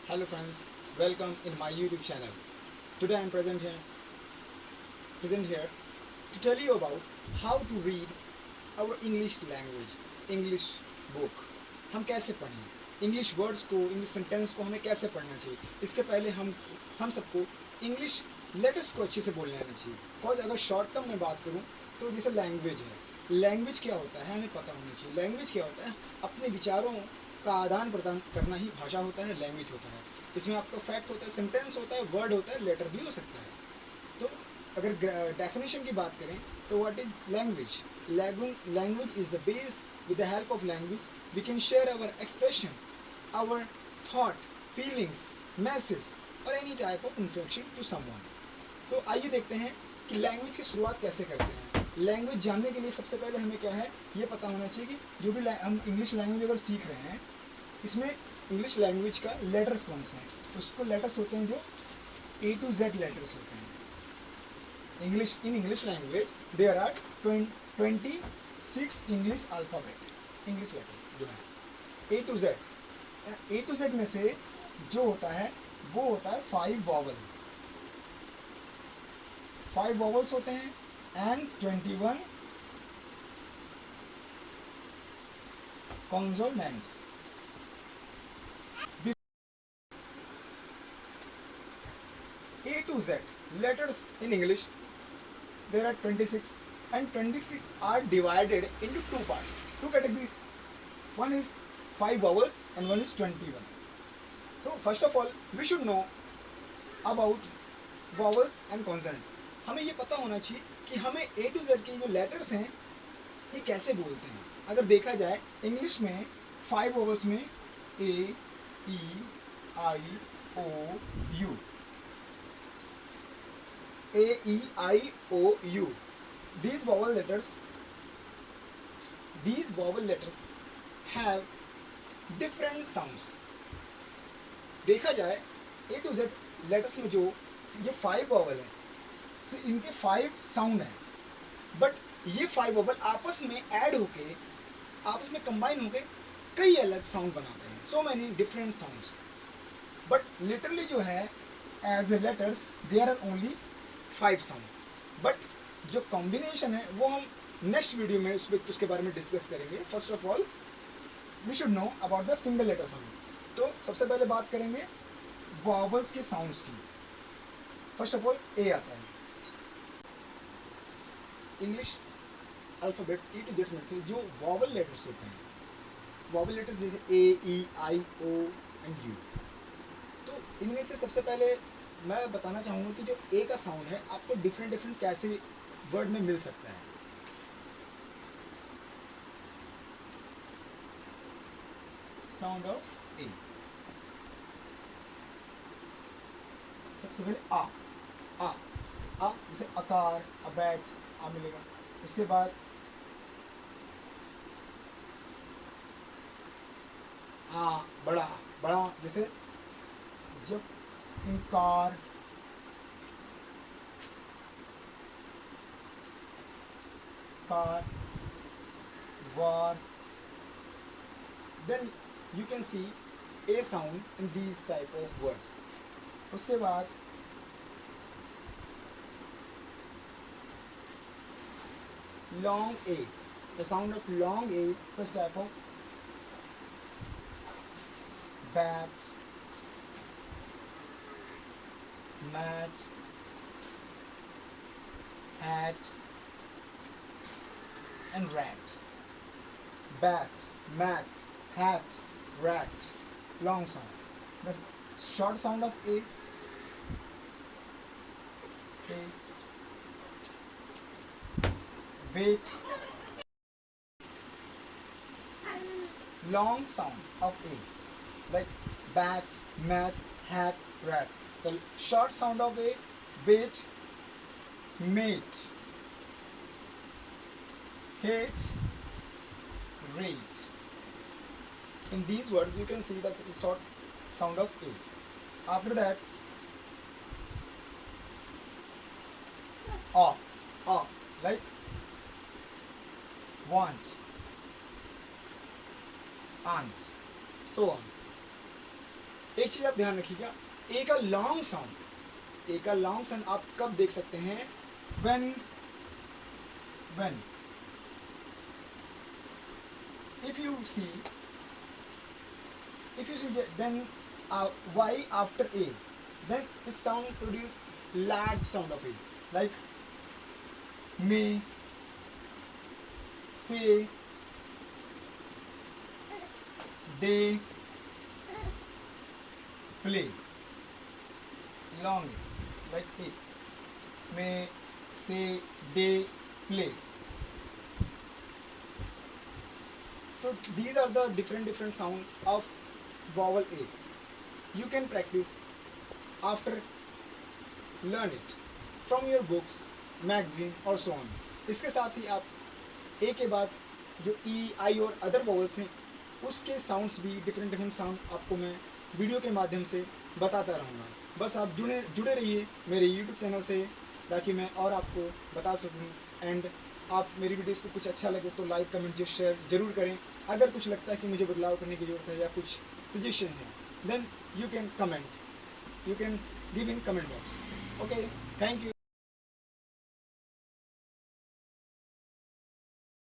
Hello friends, welcome in my YouTube channel. Today I am present here to tell you about how to read our English language, English book. हम कैसे पढ़ें English words को, English sentence को हमें कैसे पढ़ना चाहिए। इसके पहले हम सबको इंग्लिश लेटर्स को अच्छे से बोलने आना चाहिए। और अगर शॉर्ट टर्म में बात करूँ तो जैसे लैंग्वेज है, लैंग्वेज क्या होता है हमें पता होना चाहिए। लैंग्वेज क्या होता है, अपने विचारों का आदान प्रदान करना ही भाषा होता है, लैंग्वेज होता है। इसमें आपका फैक्ट होता है, सेंटेंस होता है, वर्ड होता है, लेटर भी हो सकता है। तो अगर डेफिनेशन की बात करें तो what is language? Language is the base. With the help of language we can share our expression, our thought, feelings, message और any type of information to someone. तो आइए देखते हैं कि लैंग्वेज की शुरुआत कैसे करते हैं। लैंग्वेज जानने के लिए सबसे पहले हमें क्या है ये पता होना चाहिए कि जो भी हम इंग्लिश लैंग्वेज अगर सीख रहे हैं, इसमें इंग्लिश लैंग्वेज का लेटर्स कौन से हैं। उसको लेटर्स होते हैं जो A to Z लेटर्स होते हैं। English language there are 26 English alphabet, English letters जो है A to Z में से जो होता है वो होता है 5 वॉवल्स होते हैं and 21 consonants. A to Z letters in English, there are 26 and 26 are divided into two parts, two categories. One is 5 vowels and one is 21. So first of all we should know about vowels and consonant. हमें ये पता होना चाहिए कि हमें A to Z के जो letters हैं ये कैसे बोलते हैं। अगर देखा जाए इंग्लिश में 5 वॉवल्स में A, E, I, O, U, A, E, I, O, U. These vowel letters have different sounds. देखा जाए A to Z लेटर्स में जो ये 5 वॉवल हैं, इनके 5 साउंड हैं, बट ये 5 वॉवल आपस में ऐड होके, आपस में कंबाइन होके कई अलग साउंड बनाते हैं। So many different sounds, but literally जो है as a letters there are only 5 sound. But जो कॉम्बिनेशन है वो हम नेक्स्ट वीडियो में उसके बारे में डिस्कस करेंगे। First of all we should know about the single letter sound. तो सबसे पहले बात करेंगे वॉवल्स के साउंड्स की। फर्स्ट ऑफ ऑल ए आता है। English alphabets A to Z में से जो वॉवल लेटर्स होते हैं, वॉवल लेटर्स जैसे A, E, I, O and U। तो इनमें से सबसे पहले मैं बताना चाहूँगा कि जो ए का साउंड है आपको डिफरेंट कैसे वर्ड में मिल सकता है। साउंड ऑफ ए, सबसे पहले आ आ जैसे अकार, अबैट, आ मिलेगा। उसके बाद आ बड़ा बड़ा जैसे जब इनकार, car, war, then you can see a sound in these type of words. उसके बाद long a, the sound of long a, such type of bat, mat, hat and rat. Bat, mat, hat, rat, long sound. The short sound of a, wait, long sound of a, like bat, mat, hat, rat. The short sound of a, bait, mate, hate, rate. In these words you can see the short sound of a. After that, a, a, like want, aunt, so on. एक चीज आप ध्यान रखिएगा, ए का long sound, ए का long sound आप कब देख सकते हैं, when when if you see then y after a, then it sound produce large sound of it, like may, say, they, play, long, like it, may, say, they, play. So these are the different sound of vowel A. You can practice after learn it from your books, magazine और so on. इसके साथ ही आप ए के बाद जो ई आई और other vowels हैं उसके साउंड्स भी डिफरेंट साउंड आपको मैं वीडियो के माध्यम से बताता रहूँगा. बस आप जुड़े रहिए मेरे यूट्यूब चैनल से ताकि मैं और आपको बता सकूँ. एंड आप मेरी वीडियोस को कुछ अच्छा लगे तो लाइक कमेंट जो शेयर जरूर करें. अगर कुछ लगता है कि मुझे बदलाव करने की ज़रूरत है या कुछ सजेशन है, then you can comment, you can give in comment box. Okay, thank you.